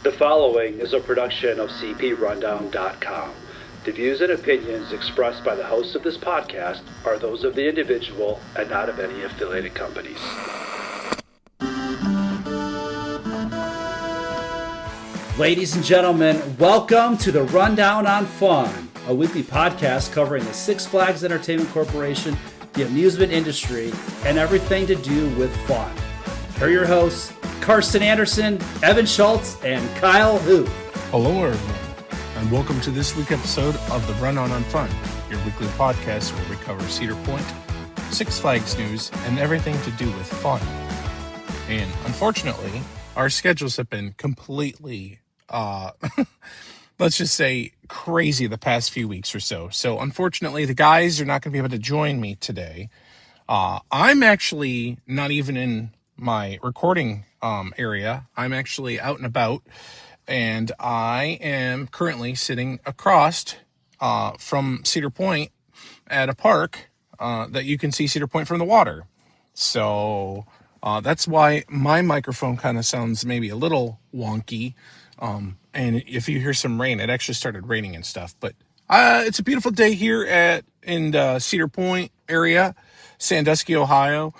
The following is a production of cprundown.com. The views and opinions expressed by the hosts of this podcast are those of the individual and not of any affiliated companies. Ladies and gentlemen, welcome to the Rundown on Fun, a weekly podcast covering the Six Flags Entertainment Corporation, the amusement industry, and everything to do with fun. Here are your hosts, Carsten Anderson, Evan Schultz, and Kyle Hu. Hello, everyone, and welcome to this week's episode of the Rundown on Fun, your weekly podcast where we cover Cedar Point, Six Flags news, and everything to do with fun. And unfortunately, our schedules have been completely, let's just say, crazy the past few weeks or so. So unfortunately, the guys are not going to be able to join me today. I'm actually not even in my recording area. I'm actually out and about, and I am currently sitting across from Cedar Point at a park that you can see Cedar Point from the water. So that's why my microphone kind of sounds maybe a little wonky. And if you hear some rain, it actually started raining and stuff. But it's a beautiful day here in the Cedar Point area, Sandusky, Ohio.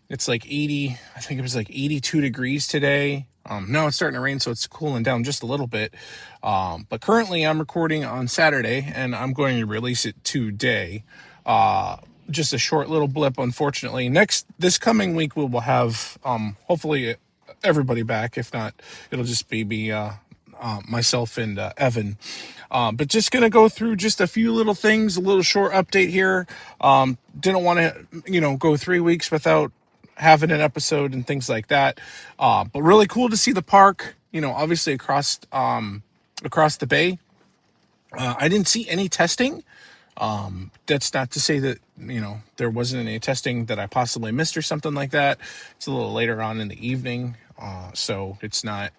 It's like 80, I think it was like 82 degrees today. Now it's starting to rain, so it's cooling down just a little bit. But currently I'm recording on Saturday, and I'm going to release it today. Just a short little blip, unfortunately. This coming week, we will have, hopefully, everybody back. If not, it'll just be myself and Evan. But just going to go through just a few little things, a little short update here. Didn't want to, go 3 weeks without having an episode and things like that. But really cool to see the park, obviously across the bay. I didn't see any testing. That's not to say that, there wasn't any testing that I possibly missed or something like that. It's a little later on in the evening. So it's not,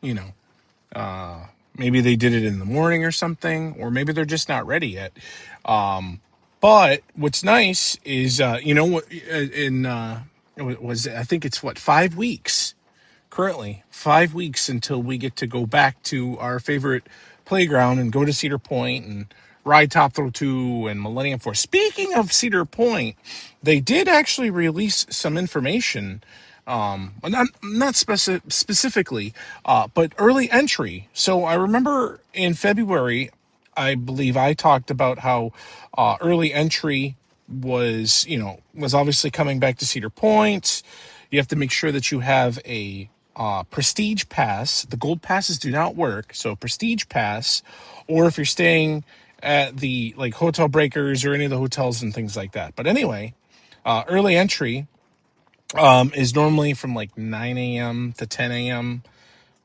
maybe they did it in the morning or something, or maybe they're just not ready yet. But what's nice is, I think it's 5 weeks currently, 5 weeks until we get to go back to our favorite playground and go to Cedar Point and ride Top Thrill 2 and Millennium Force. Speaking of Cedar Point, they did actually release some information, not specifically, but early entry. So I remember in February, I believe I talked about how early entry was obviously coming back to Cedar Point. You have to make sure that you have a prestige pass. The gold passes do not work, so prestige pass, or if you're staying at the Hotel Breakers or any of the hotels and things like that. But anyway, early entry is normally from 9 a.m. to 10 a.m.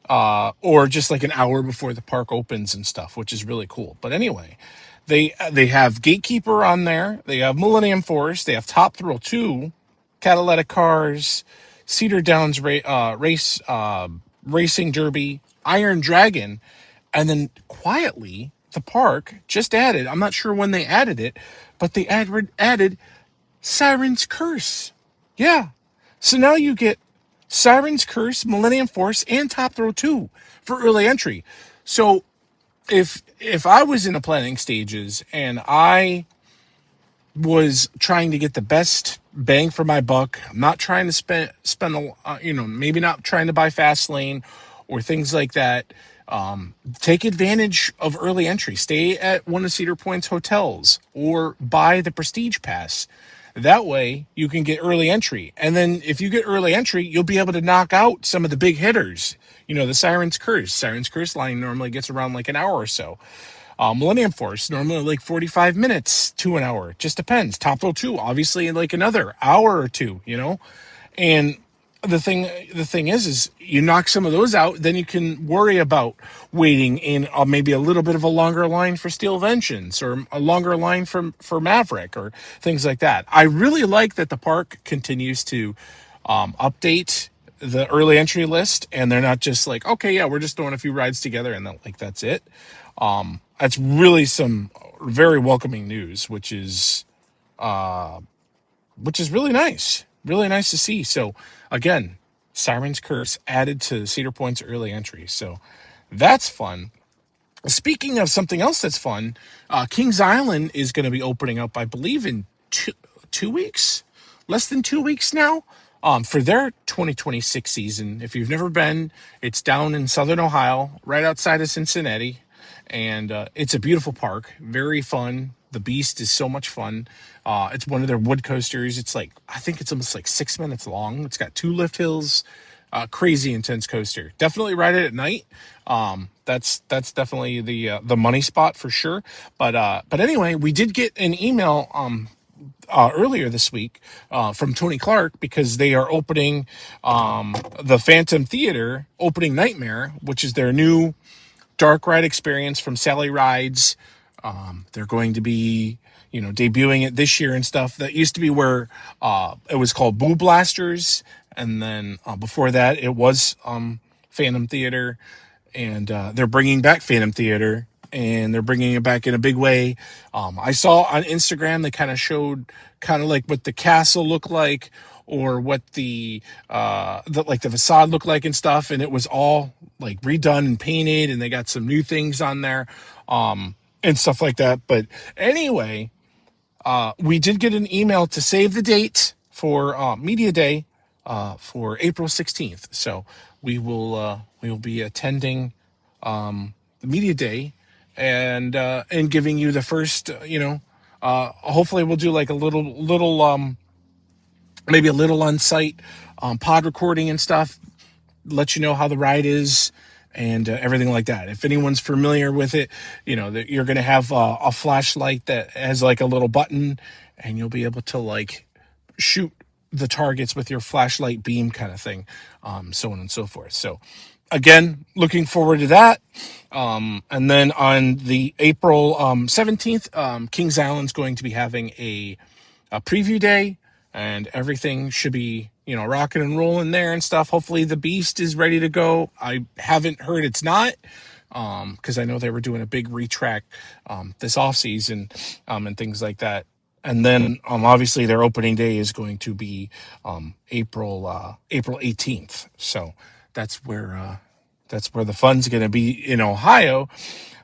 Or just an hour before the park opens and stuff, which is really cool. But anyway, they have Gatekeeper on there. They have Millennium Force. They have Top Thrill 2, Catalytic Cars, Cedar Downs Racing Derby, Iron Dragon, and then quietly the park just added, I'm not sure when they added it, but they added Siren's Curse. Yeah. So now you get Siren's Curse, Millennium Force, and Top Thrill 2 for early entry. So if I was in the planning stages and I was trying to get the best bang for my buck, I'm not trying to spend maybe not trying to buy fast lane or things like that. Take advantage of early entry. Stay at one of Cedar Point's hotels or buy the Prestige Pass. That way you can get early entry. And then if you get early entry, you'll be able to knock out some of the big hitters. The Siren's Curse. Siren's Curse line normally gets around an hour or so. Millennium Force, normally 45 minutes to an hour. Just depends. Top Thrill 2, obviously another hour or two, And the thing is you knock some of those out, then you can worry about waiting in maybe a little bit of a longer line for Steel Vengeance or a longer line for Maverick or things like that. I really like that the park continues to update the early entry list, and they're not just okay, yeah, we're just throwing a few rides together and that's it. That's really some very welcoming news, which is really nice. Really nice to see. So again, Siren's Curse added to Cedar Point's early entry. So that's fun. Speaking of something else that's fun, Kings Island is going to be opening up, I believe, in 2 weeks, less than 2 weeks now, for their 2026 season. If you've never been, it's down in southern Ohio, right outside of Cincinnati, and it's a beautiful park, very fun. The Beast is so much fun. It's one of their wood coasters. It's like, I think it's almost like 6 minutes long. It's got 2 lift hills. Crazy intense coaster. Definitely ride it at night. That's definitely the money spot for sure. But anyway, we did get an email earlier this week from Tony Clark, because they are opening the Phantom Theater opening Nightmare, which is their new dark ride experience from Sally Rides. They're going to be, debuting it this year and stuff. That used to be where it was called Boo Blasters, and then before that it was Phantom Theater, and they're bringing back Phantom Theater, and they're bringing it back in a big way. I saw on Instagram they kind of showed kind of like what the castle looked like, or what the facade looked like and stuff, and it was all like redone and painted, and they got some new things on there and stuff like that. But anyway, we did get an email to save the date for Media Day for April 16th. So we will be attending the Media Day, and giving you the first, hopefully we'll do like a little maybe a little on-site pod recording and stuff, let you know how the ride is, and everything like that. If anyone's familiar with it, that you're going to have a flashlight that has like a little button, and you'll be able to like shoot the targets with your flashlight beam kind of thing, so on and so forth. So again, looking forward to that. And then on the April 17th, Kings Island's going to be having a preview day, and everything should be, rocking and rolling there and stuff. Hopefully the Beast is ready to go. I haven't heard it's not, because I know they were doing a big retrack this off season, and things like that. And then obviously their opening day is going to be April 18th. So that's where the fun's going to be in Ohio.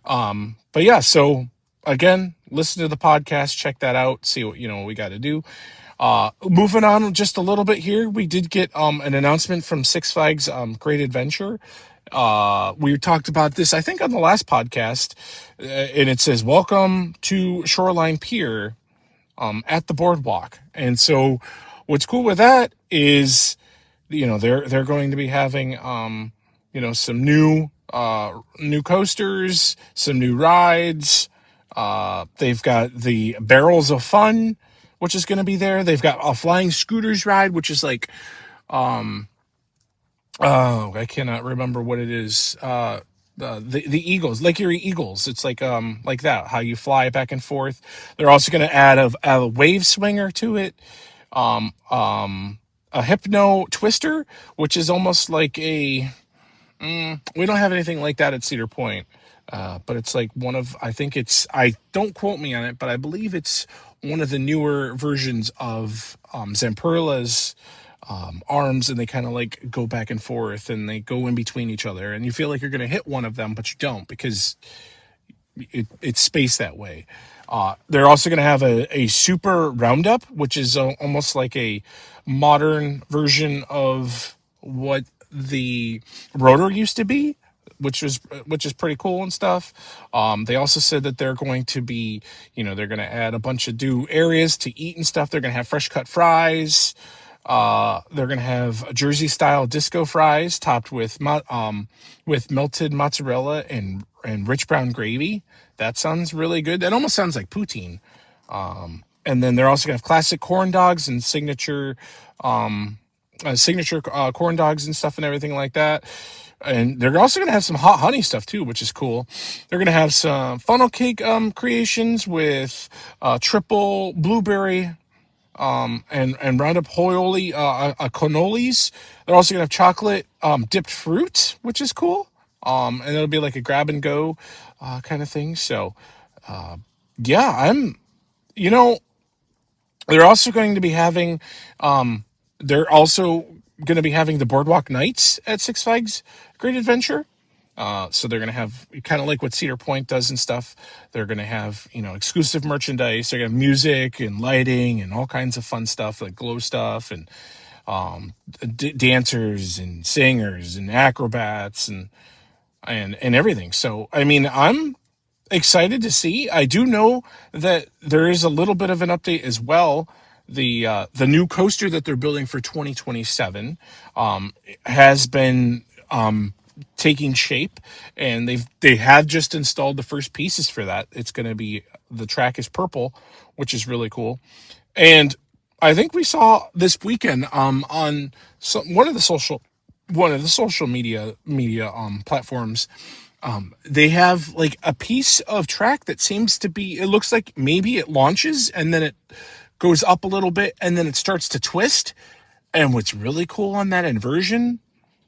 But yeah, so again, listen to the podcast, check that out, see what we got to do. Moving on just a little bit here, we did get an announcement from Six Flags Great Adventure. We talked about this, I think, on the last podcast, and it says, "Welcome to Shoreline Pier at the boardwalk." And so what's cool with that is, they're going to be having some new coasters, some new rides. They've got the Barrels of Fun, which is going to be there. They've got a Flying Scooters ride, which is like, I cannot remember what it is. The Eagles, Lake Erie Eagles. It's like that, how you fly back and forth. They're also going to add a wave swinger to it. A Hypno Twister, which is almost like we don't have anything like that at Cedar Point. But it's like I don't quote me on it, but I believe it's one of the newer versions of Zamperla's arms, and they kind of like go back and forth, and they go in between each other, and you feel like you're going to hit one of them, but you don't, because it's spaced that way. They're also going to have a Super Roundup, which is almost like a modern version of what the Rotor used to be, which is pretty cool and stuff. They also said that they're going to be, they're going to add a bunch of new areas to eat and stuff. They're going to have fresh cut fries. They're going to have Jersey style disco fries topped with melted mozzarella and rich brown gravy. That sounds really good. That almost sounds like poutine. And then they're also going to have classic corn dogs and signature corn dogs and stuff and everything like that. And they're also going to have some hot honey stuff too, which is cool. They're going to have some funnel cake creations with triple blueberry and Roundup Hoioli cannolis. They're also going to have chocolate dipped fruit, which is cool. And it'll be like a grab and go kind of thing. So yeah, they're also going to be having the Boardwalk Nights at Six Flags Great Adventure. So they're going to have kind of like what Cedar Point does and stuff. They're going to have, exclusive merchandise. They're going to have music and lighting and all kinds of fun stuff like glow stuff and dancers and singers and acrobats and everything. So, I mean, I'm excited to see. I do know that there is a little bit of an update as well. The new coaster that they're building for 2027 has been taking shape, and they have just installed the first pieces for that. It's going to be, the track is purple, which is really cool. And I think we saw this weekend on one of the social media platforms. They have like a piece of track that seems to be, it looks like maybe it launches and then it goes up a little bit and then it starts to twist. And what's really cool on that inversion,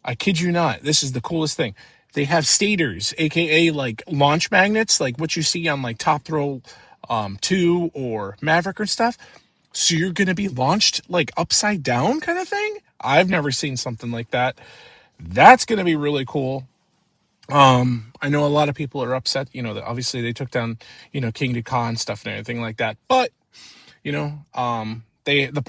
I kid you not, this is the coolest thing. They have stators, aka like launch magnets, like what you see on like Top Thrill 2 or Maverick or stuff. So you're going to be launched like upside down kind of thing. I've never seen something like that. That's going to be really cool. I know a lot of people are upset, that obviously they took down, King Ka and stuff and everything like that. But, the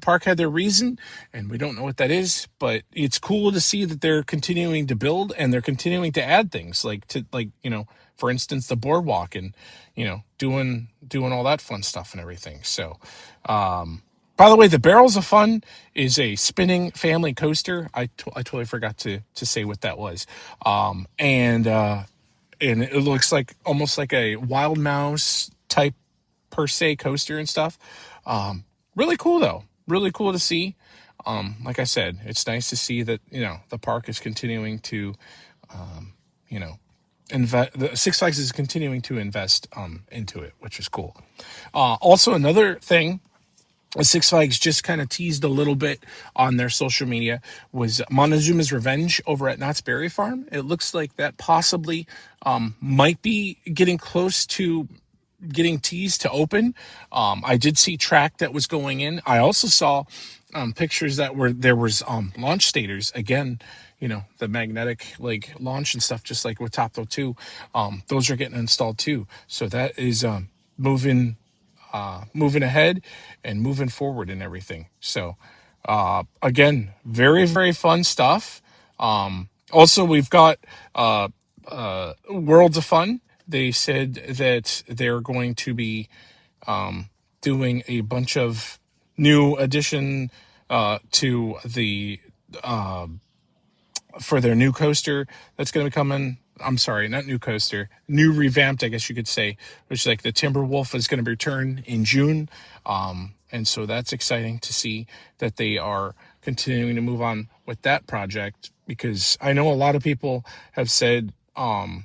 park had their reason, and we don't know what that is, but it's cool to see that they're continuing to build and they're continuing to add things for instance, the boardwalk and, doing all that fun stuff and everything. So, by the way, the Barrels of Fun is a spinning family coaster. I totally forgot to say what that was. And it looks like almost like a Wild Mouse type per se coaster and stuff. Really cool though. Really cool to see. Like I said, it's nice to see that, the park is continuing to, the Six Flags is continuing to invest into it, which is cool. Also, another thing Six Flags just kind of teased a little bit on their social media was Montezuma's Revenge over at Knott's Berry Farm. It looks like that possibly might be getting close to getting teased to open. I did see track that was going in. I also saw pictures that there was launch stators again. The magnetic like launch and stuff, just like with Top Thrill 2. Those are getting installed too. So that is moving ahead and moving forward and everything. So again, very, very fun stuff. Also, we've got Worlds of Fun. They said that they're going to be doing a bunch of new addition to the for their new coaster that's going to be coming. I'm sorry, not new coaster, new revamped, I guess you could say, which is like the Timberwolf is going to return in June. And so that's exciting to see that they are continuing to move on with that project, because I know a lot of people have said, they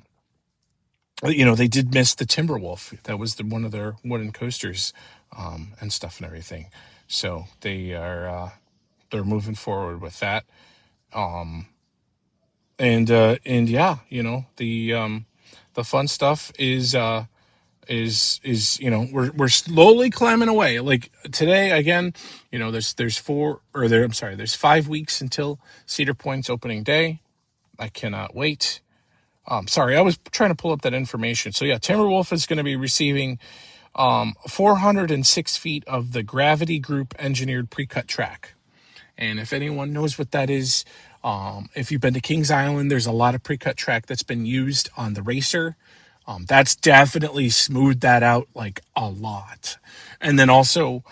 did miss the Timberwolf. That was one of their wooden coasters, and stuff and everything. So they're moving forward with that. And yeah, the fun stuff is we're slowly climbing away. Like today again, there's 5 weeks until Cedar Point's opening day. I cannot wait. Sorry, I was trying to pull up that information. So yeah, Timberwolf is going to be receiving 406 feet of the Gravity Group engineered pre-cut track. And if anyone knows what that is, if you've been to Kings Island, there's a lot of pre-cut track that's been used on the Racer. That's definitely smoothed that out like a lot. And then also,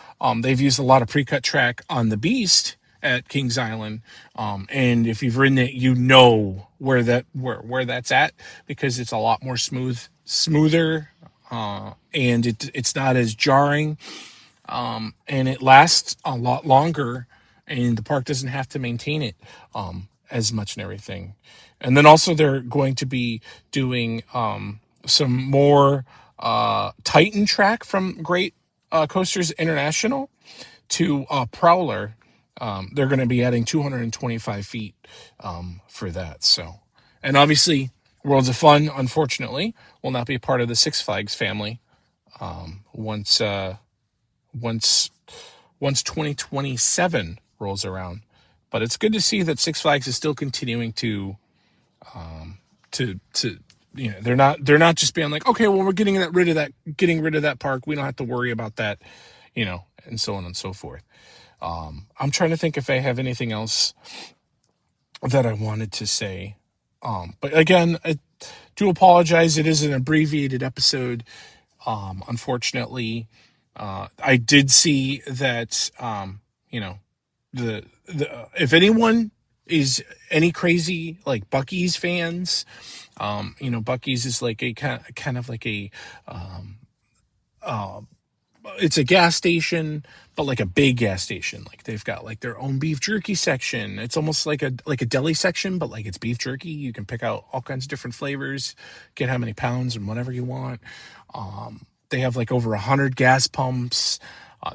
they've used a lot of pre-cut track on the Beast at Kings Island. And if you've ridden it, you know where that's at, because it's a lot more smoother, and it's not as jarring, and it lasts a lot longer, and the park doesn't have to maintain it as much and everything. And then also they're going to be doing some more Titan track from Great Coasters International to Prowler. They're going to be adding 225 feet for that. So, and obviously Worlds of Fun, unfortunately, will not be a part of the Six Flags family once 2027 rolls around. But it's good to see that Six Flags is still continuing to they're not just being like, okay, well, we're getting rid of that park. We don't have to worry about that, and so on and so forth. I'm trying to think if I have anything else that I wanted to say. But again, I do apologize. It is an abbreviated episode. Unfortunately, I did see that, the if anyone is any crazy like Buc-ee's fans, Buc-ee's is like a kind of like a, it's a gas station, but like a big gas station. Like they've got like their own beef jerky section. It's almost like a deli section, but like it's beef jerky. You can pick out all kinds of different flavors, get how many pounds and whatever you want. They have like over 100 gas pumps.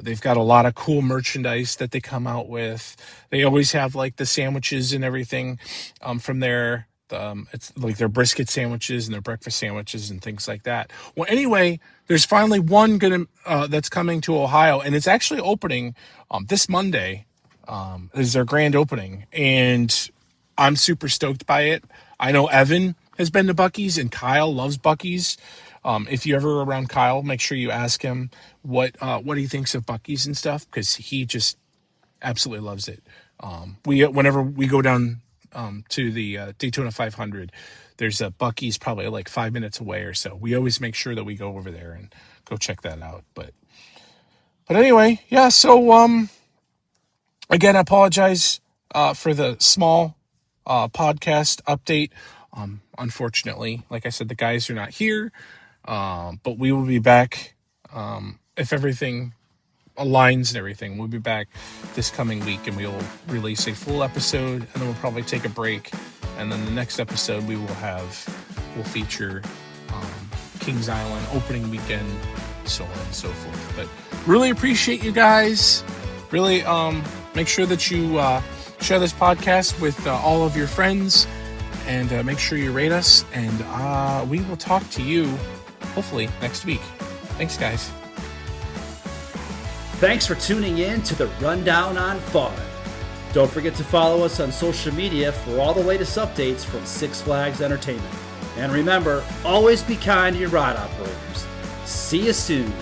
They've got a lot of cool merchandise that they come out with. They always have like the sandwiches and everything from there. It's like their brisket sandwiches and their breakfast sandwiches and things like that. Well, anyway, there's finally one that's coming to Ohio, and it's actually opening this Monday. Is their grand opening, and I'm super stoked by it. I know Evan has been to Buc-ee's, and Kyle loves Buc-ee's. If you ever around Kyle, make sure you ask him what he thinks of Buc-ee's and stuff, because he just absolutely loves it. Whenever we go down to the Daytona 500, there's a Buc-ee's probably like 5 minutes away or so. We always make sure that we go over there and go check that out. But anyway, yeah. So again, I apologize for the small podcast update. Unfortunately, like I said, the guys are not here. But we will be back if everything aligns and everything. We'll be back this coming week, and we'll release a full episode, and then we'll probably take a break, and then the next episode will feature Kings Island opening weekend, so on and so forth. But really appreciate you guys. Really make sure that you share this podcast with all of your friends, and make sure you rate us, and we will talk to you hopefully next week. Thanks, guys. Thanks for tuning in to the Rundown on Fun. Don't forget to follow us on social media for all the latest updates from Six Flags Entertainment. And remember, always be kind to your ride operators. See you soon.